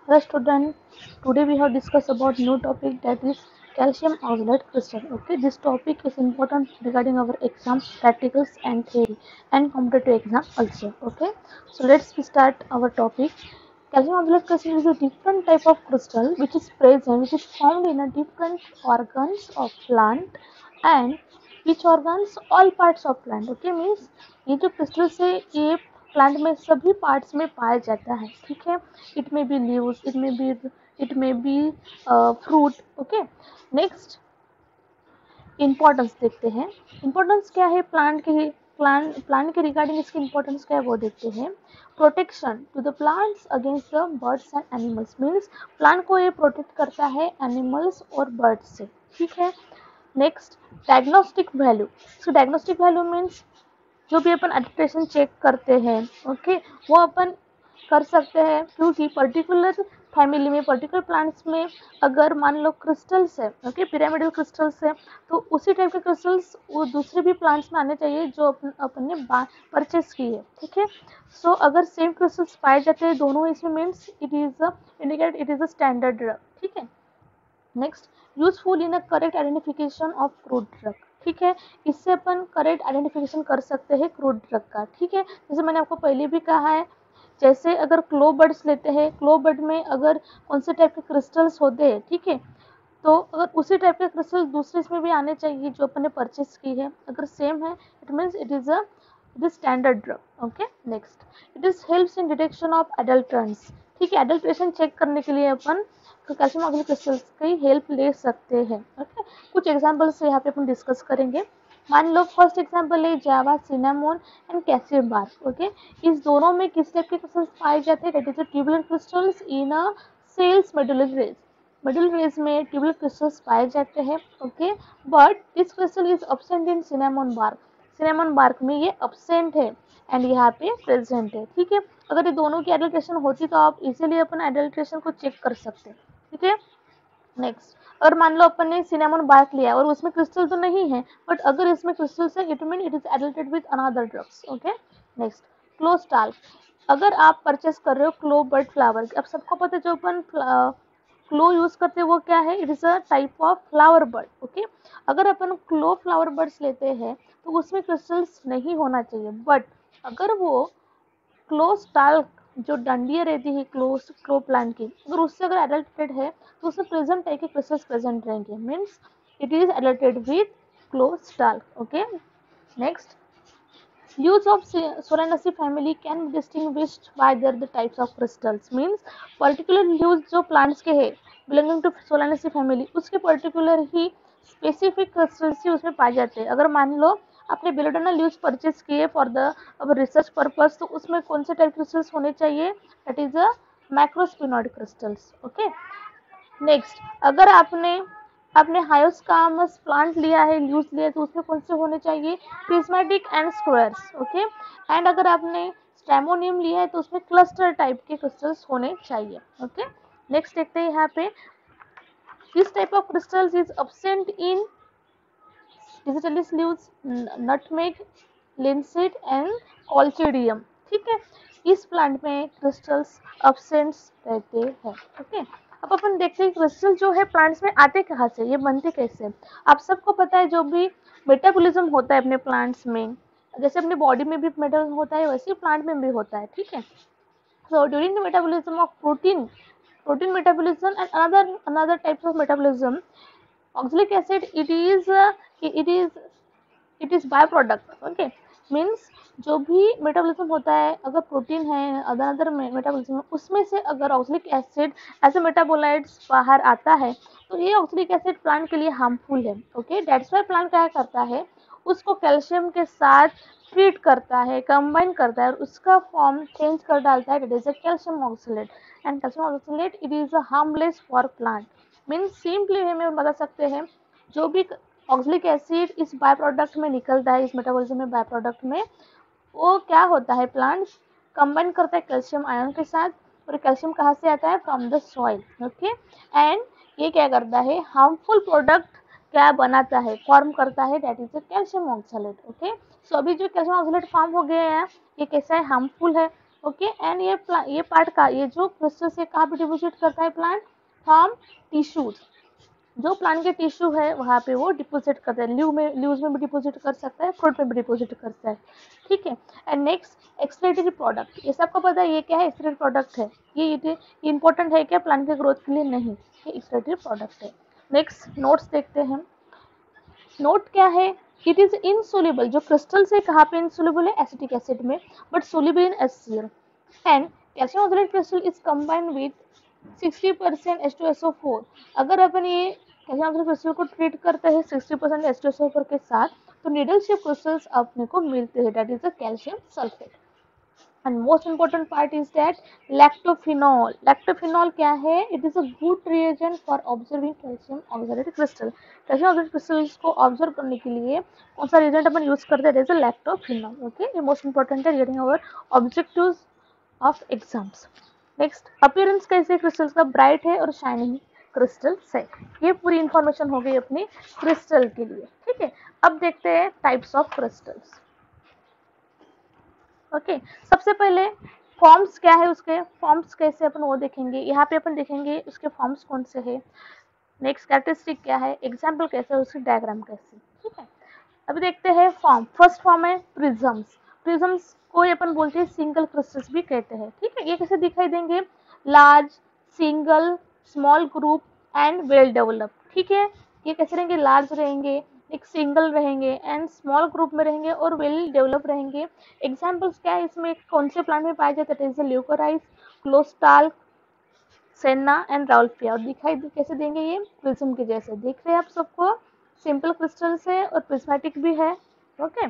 Hello student, today we have discussed about new topic that is calcium oxalate crystal. Okay, this topic is important regarding our exam practicals and theory and competitive exam also. Okay, so let's start our topic. Calcium oxalate crystal is a different type of crystal which is found in a different organs of plant and which organs all parts of plant. Okay, means ये जो crystal से ये plant में सभी parts में पाया जाता है. ठीक है, it may be leaves, it may be fruit. Okay, next importance देखते हैं. इम्पोर्टेंस क्या है प्लांट के रिगार्डिंग इसकी इम्पोर्टेंस क्या है वो देखते हैं. Protection to the plants against the birds and animals means plant को ये प्रोटेक्ट करता है एनिमल्स और बर्ड्स से. ठीक है, नेक्स्ट डायग्नोस्टिक वैल्यू. सो डायग्नोस्टिक वैल्यू मीन्स जो भी अपन एडिटेशन चेक करते हैं ओके वो अपन कर सकते हैं क्योंकि पर्टिकुलर फैमिली में पर्टिकुलर प्लांट्स में अगर मान लो क्रिस्टल्स है ओके पिरामिडल क्रिस्टल्स है तो उसी टाइप के क्रिस्टल्स वो दूसरे भी प्लांट्स में आने चाहिए जो अपन ने परचेस की है. ठीक है, सो अगर सेम क्रिस्टल्स पाए जाते हैं दोनों इसमें means it is indicate it is a standard drug. ठीक है, next useful in a correct identification of crude drug. ठीक है, इससे अपन करेक्ट आइडेंटिफिकेशन कर सकते हैं क्रूड ड्रग का. ठीक है, जैसे मैंने आपको पहले भी कहा है जैसे अगर क्लो बर्ड्स लेते हैं क्लो बर्ड में अगर कौन से टाइप के क्रिस्टल्स होते हैं. ठीक है, तो अगर उसी टाइप के क्रिस्टल दूसरे इसमें भी आने चाहिए जो अपन ने परचेस की है अगर सेम है it means it is standard drug. Okay, next it is helps in detection of adulterants. ठीक है, एडल्ट्रेशन चेक करने के लिए अपन कैल्शियम ऑक्सलेट क्रिस्टल्स की हेल्प ले सकते हैं. ओके, कुछ एग्जांपल्स यहाँ पे अपन डिस्कस करेंगे. मान लो फर्स्ट एग्जांपल है जावा सिनेमोन एंड कैसियर बार. ओके, इस दोनों में किस टाइप के क्रिस्टल्स पाए जाते हैं that is tubular crystals in a cells medullary rays. Middle rays में ट्यूबुलर क्रिस्टल्स पाए जाते हैं. Okay, but this crystal is absent in cinnamon bark. Cinnamon bark में ये अब्सेंट है एंड यहाँ पे प्रेजेंट है. ठीक है, अगर ये दोनों की एडल्ट्रेशन होती तो आप इजीली अपन एडल्ट्रेशन को चेक कर सकते हैं. ठीक है, नेक्स्ट अगर मान लो अपन ने सिनेमोन बार्क लिया और उसमें क्रिस्टल तो नहीं है बट अगर इसमें क्रिस्टल्स है it mean it is adulterated with another drugs. Okay, next clove stalk. अगर आप परचेस कर रहे हो क्लो बर्ड फ्लावर, अब सबको पता है जो अपन क्लो यूज करते हैं वो क्या है it is a type of flower bird. Okay, अगर अपन क्लो फ्लावर बर्ड्स लेते हैं तो उसमें क्रिस्टल्स नहीं होना चाहिए बट अगर वो क्लो स्टाल्क जो डंडियाँ रहती है क्लो प्लांट की अगर उससे अगर एडल्टेड है तो उसमें प्रेजेंट टाइप के क्रिस्टल्स प्रेजेंट रहेंगे means it is adulterated with clove stalk. Okay, next leaves of Solanaceae family can be distinguished by their the types of crystals means particular leaves जो plants के है belonging to Solanaceae family उसके particular ही specific crystals ही उसमें पाए जाते हैं. अगर मान लो आपने बेलोडोना लीव्स परचेज किए फॉर द अब रिसर्च पर्पस तो उसमें कौन से टाइप क्रिस्टल्स होने चाहिए that is a microsphenoidal crystals. Okay, next अगर आपने आपने हायोस्कामस प्लांट लिया है लीव्स लिए तो उसमें कौन से होने चाहिए prismatic and squares. Okay, and अगर आपने स्टेमोनियम लिया है तो उसमें क्लस्टर टाइप के क्रिस्टल्स होने चाहिए. ओके, नेक्स्ट देखते हैं यहाँ पे this type of crystals is absent in digitalis leaves nutmeg linseed and colchicum. ठीक है, इस प्लांट में क्रिस्टल्स अब्सेंट्स रहते हैं. ओके, अब अपन देखते हैं क्रिस्टल जो है प्लांट्स में आते कहाँ से ये बनते कैसे. आप सबको पता है जो भी मेटाबॉलिज्म होता है अपने प्लांट्स में जैसे अपने बॉडी में भी मेटाबॉलिज्म होता है वैसे ही प्लांट में भी होता है. ठीक है, so during the metabolism of protein metabolism and another types of metabolism oxalic acid it is by product. Okay, means जो भी मेटाबॉलिज्म होता है अगर प्रोटीन है अदर मेटाबॉलिज्म उसमें से अगर oxalic acid as a metabolites बाहर आता है तो ये ऑक्सलिक एसिड प्लांट के लिए हार्मफुल है. ओके, दैट्स वाई प्लांट क्या करता है उसको कैल्शियम के साथ ट्रीट करता है कंबाइन करता है और उसका फॉर्म चेंज कर डालता है. It is a calcium oxalate and calcium oxalate it is a harmless for plant. Means simply way में बता सकते हैं जो भी ऑक्सलिक एसिड इस बाय प्रोडक्ट में निकलता है इस मेटाबॉलिज्म में बाय प्रोडक्ट में वो क्या होता है प्लांट कंबाइन करता है कैल्शियम आयन के साथ और कैल्शियम कहाँ से आता है from the soil. Okay, and ये क्या करता है हार्मफुल प्रोडक्ट क्या बनाता है फॉर्म करता है that is a calcium oxalate. Okay, so अभी जो कैल्शियम ऑक्सलेट फॉर्म हो गए हैं ये कैसा है हार्मफुल है ओके। एंड ये पार्ट का ये जो क्रिस्टल से कहाँ पे डिपोजिट करता है प्लांट, फ्रॉम टिश्यूज, जो प्लांट के टिश्यू है वहाँ पे वो डिपोजिट करता है, लीव्स में भी डिपोजिट कर सकता है, फ्रूट में भी डिपोजिट करता है, ठीक है। एंड नेक्स्ट एक्सक्रीटरी प्रोडक्ट, ये सबको पता है ये क्या है, एक्सक्रीटरी प्रोडक्ट है, ये इंपॉर्टेंट है क्या प्लांट के ग्रोथ के लिए, नहीं, ये एक्सक्रीटरी प्रोडक्ट है। नेक्स्ट नोट्स देखते हैं। नोट क्या है, इट इज इनसोल्यूबल, जो क्रिस्टल से कहाँ पे इनसोल्यूबल है, एसिटिक एसिड में, but soluble in HCl। And calcium oxalate crystal is combined with 60% H2SO4। अगर अपन ये कैल्शियम ऑक्सलेट क्रिस्टल को ट्रीट करते हैं 60% H2SO4 के साथ, तो नीडल शेप क्रिस्टल्स अपने को मिलते हैं, that is a calcium sulphate. And most important part is that lactophenol, lactophenol क्या है, it is a good reagent for observing calcium oxalate crystal। calcium oxalate crystals को observe करने के लिए कौन सा reagent अपन use करते हैं, जैसे lactophenol। okay, ये most important है getting our objectives of exams। next appearance कैसे crystals का, bright है और shining crystals है। ये पूरी information हो गई अपनी crystal के लिए, ठीक है। अब देखते हैं types of crystals। ओके सबसे पहले फॉर्म्स क्या है, उसके फॉर्म्स कैसे अपन वो देखेंगे, यहाँ पे अपन देखेंगे उसके फॉर्म्स कौन से है। नेक्स्ट कैरेक्टरिस्टिक क्या है, एग्जाम्पल कैसे है, उसकी डायग्राम कैसे, ठीक है। अभी देखते हैं फॉर्म। फर्स्ट फॉर्म है प्रिज्म्स। प्रिज्म्स को अपन बोलते हैं सिंगल क्रिस्टल्स भी कहते हैं, ठीक है। ये कैसे दिखाई देंगे, large, single, small group and well developed, ठीक है। ये कैसे रहेंगे, लार्ज रहेंगे, एक सिंगल रहेंगे एंड स्मॉल ग्रुप में रहेंगे और वेल डेवलप रहेंगे। एग्जाम्पल्स क्या है इसमें, कौन से प्लांट में पाए जाते हैं, ल्यूकोराइस, क्लोस्टाल, सेन्ना एंड राउल्फिया। और दिखाई कैसे देंगे, ये प्रिज्म के जैसे दिख रहे हैं आप सबको, सिंपल क्रिस्टल्स है और प्रिज्मेटिक भी है, okay.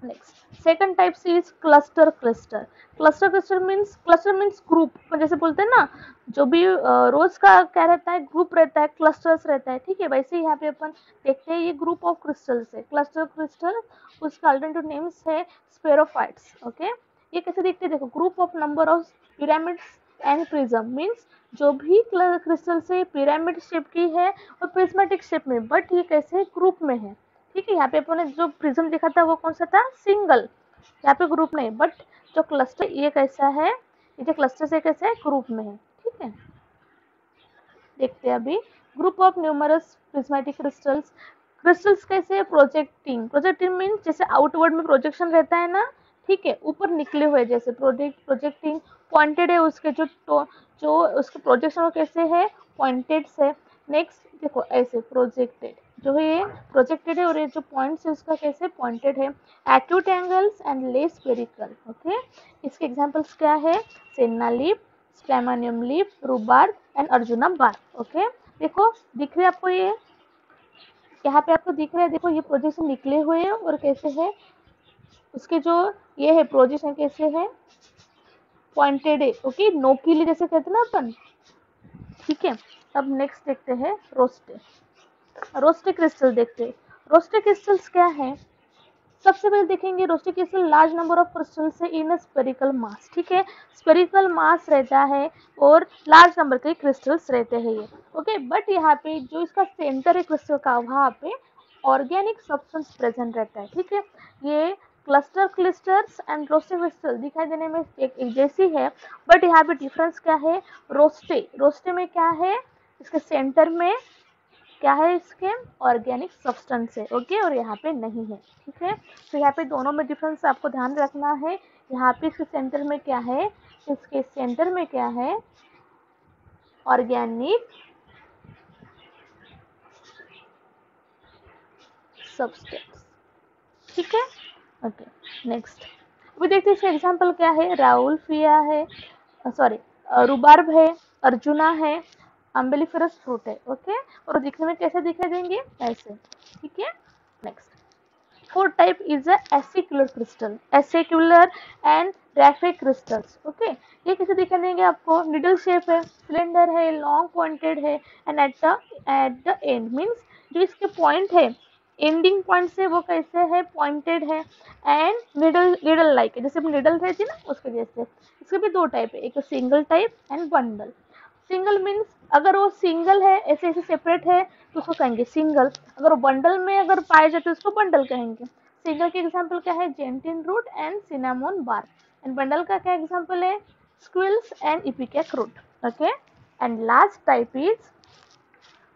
Next second type is cluster crystal. Cluster means group, जैसे बोलते हैं ना, जो भी रोज का क्या रहता है, ग्रुप रहता है, क्लस्टर्स रहता है, ठीक है। वैसे ही यहाँ पे अपन देखते हैं ये ग्रुप ऑफ क्रिस्टल्स है, क्लस्टर क्रिस्टल। उसका अल्टरनेटिव नेम्स है स्फेरोफाइट्स, ओके। ये कैसे दिखते हैं, देखो, group of number of pyramids and prism, means जो भी क्रिस्टल से पिरामिड शेप की है और प्रिज्मेटिक शेप में, बट ये कैसे ग्रुप में है, ठीक है। यहाँ पे अपन ने जो प्रिज्म देखा था वो कौन सा था, सिंगल, यहाँ पे ग्रुप नहीं, बट जो क्लस्टर ये कैसा है, ये जो क्लस्टर से कैसा है, ग्रुप में है, ठीक है। देखते हैं अभी group of numerous prismatic crystals. Crystals कैसे, प्रोजेक्टिंग, प्रोजेक्टिंग मीन्स जैसे आउटवर्ड में प्रोजेक्शन रहता है ना, ठीक है, ऊपर निकले हुए जैसे प्रोजेक्टिंग, पॉइंटेड है उसके जो उसके प्रोजेक्शन कैसे है, पॉइंटेड से। नेक्स्ट देखो ऐसे प्रोजेक्टेड, जो ये प्रोजेक्टेड है और ये जो पॉइंट्स है उसका कैसे पॉइंटेड है। Acute angles and less spherical, okay. इसके एग्जांपल्स क्या है, senna leaf, stramonium leaf, rhubarb and arjuna bark, okay. देखो दिख रहे आपको, ये यहाँ पे आपको दिख रहा है, देखो ये प्रोजेक्शन निकले हुए हैं और कैसे है उसके जो ये है प्रोजेक्शन कैसे है, पॉइंटेड है, ओके, नोकीली जैसे कहते हैं ना अपन, ठीक है। अब नेक्स्ट देखते हैं रोस्टे क्रिस्टल देखते हैं। रोस्टे क्रिस्टल्स क्या है, सबसे पहले देखेंगे rosette crystal large number of crystal से इन स्पेरिकल मास, ठीक है। स्पेरिकल मास रहता है और लार्ज नंबर के क्रिस्टल्स रहते हैं ये, ओके। बट यहाँ पे जो इसका सेंटर है क्रिस्टल का, वहाँ पे ऑर्गेनिक सब्सटेंस प्रेजेंट रहता है, ठीक है। ये क्लस्टर्स एंड रोस्टे क्रिस्टल दिखाई देने में एक जैसी है, बट यहाँ पे डिफरेंस क्या है, रोस्टे में क्या है, इसके सेंटर में क्या है, इसके ऑर्गेनिक सब्सटेंस है, ओके, और यहाँ पे नहीं है, ठीक है। तो यहाँ पे दोनों में डिफरेंस आपको ध्यान रखना है। यहाँ पे इसके सेंटर में क्या है, इसके सेंटर में क्या है, ऑर्गेनिक सब्सटेंस, ठीक है, ओके। नेक्स्ट अभी देखते हैं इसका एग्जाम्पल क्या है, राउल्फिया है, सॉरी रूबार्ब है, अर्जुना है, अम्बेलिफेरस फ्रूट है, ओके। और दिखने में कैसे दिखाई देंगे, ऐसे, ठीक है। Next fourth type is a acicular and rapid crystals, okay। ये कैसे दिखाई देंगे आपको, निडल शेप है, सिलेंडर है, लॉन्ग पॉइंटेड है and at the end means जो इसके पॉइंट है, एंडिंग पॉइंट से वो कैसे है, पॉइंटेड है एंड निडल लाइक है, जैसे निडल रहती है ना उसके जैसे। इसके भी दो टाइप है, एक single type and bundle. Single means अगर वो सिंगल है, ऐसे ऐसे सेपरेट है तो उसको कहेंगे सिंगल, अगर वो बंडल में अगर पाए जाते तो उसको बंडल कहेंगे। सिंगल के एग्जांपल क्या है, gentian root and cinnamon bark. And bundle का क्या एग्जांपल है? Squills and ipecac root. Okay. And last type is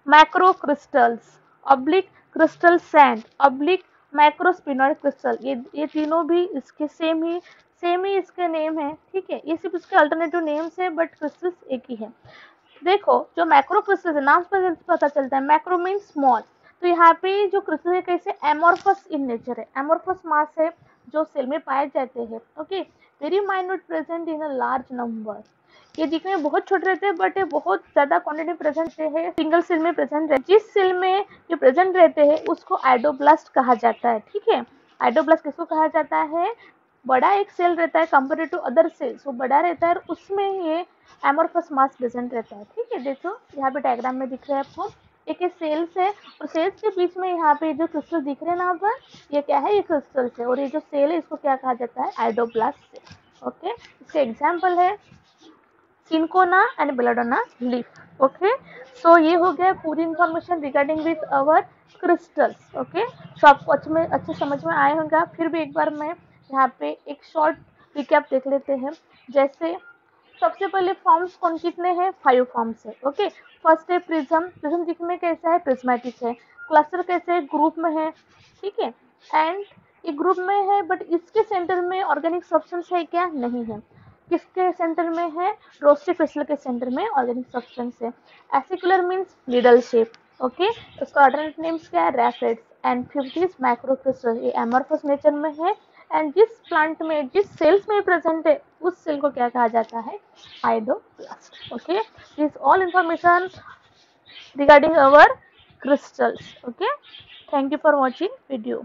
macro crystals, oblique crystal sand, oblique macrosphenoid crystal. ये तीनों भी इसके सेम ही इसके नेम है. ठीक है, ये सिर्फ इसके अल्टरनेटिव नेम्स है बट क्रिस्टल्स एक ही है. देखो जो मैक्रो क्रिस्टल है, नाम से पता चलता है, मैक्रो मीन स्मॉल. तो यहाँ पे जो क्रिस्टल है कैसे एमोर्फस इन नेचर है, एमोर्फस मास है जो सेल में पाए जाते हैं. Okay. Very minute present in a large number. ये दिखने में बहुत छोटे रहते हैं बट ये बहुत ज्यादा क्वांटिटी प्रेजेंट है, सिंगल सेल में प्रेजेंट रहते हैं. जिस सेल में ये प्रेजेंट रहते हैं उसको आइडोब्लास्ट कहा जाता है. ठीक है, आइडोब्लास्ट किसको कहा जाता है? बड़ा एक सेल रहता है कंपेयर टू अदर सेल्स, वो बड़ा रहता है और उसमें ये एमोर्फस मास प्रेजेंट रहता है. ठीक है, देखो यहाँ पे डायग्राम में दिख रहा है आपको, एक सेल्स है और सेल्स के बीच में यहाँ पे जो क्रिस्टल दिख रहे हैं ना यहाँ पर, ये क्या है? ये क्रिस्टल्स है. और ये जो सेल है इसको क्या कहा जाता है? Idioblast cell. ओके. इसके एग्जाम्पल है cinchona and belladonna leaf. Okay. So ये हो गया पूरी information regarding with our crystals. Okay. So आपको अच्छे समझ में आए होंगे. फिर भी एक बार मैं यहाँ पे एक शॉर्ट रिकैप देख लेते हैं. जैसे सबसे पहले फॉर्म्स कौन कितने हैं? 5 फॉर्म्स है. ओके. फर्स्ट है प्रिज्म. प्रिज्म दिखने में कैसा है? प्रिज्मेटिक है. क्लस्टर कैसे है? ग्रुप में है. ठीक है. एंड ये ग्रुप में है बट इसके सेंटर में ऑर्गेनिक सब्सटेंस है क्या? नहीं है. किसके सेंटर में है? रोस्टी क्रिस्टल के सेंटर में ऑर्गेनिक सब्सटेंस है. Acicular means needle shape. Okay. उसका अल्टरनेट नेम्स क्या है? Raphides. And fifth is micro crystal. ये एमोर्फस नेचर में है एंड जिस प्लांट में, जिस सेल्स में प्रेजेंट है उस सेल को क्या कहा जाता है? Idioblast. Okay. This all information regarding our crystals. Okay, thank you for watching video.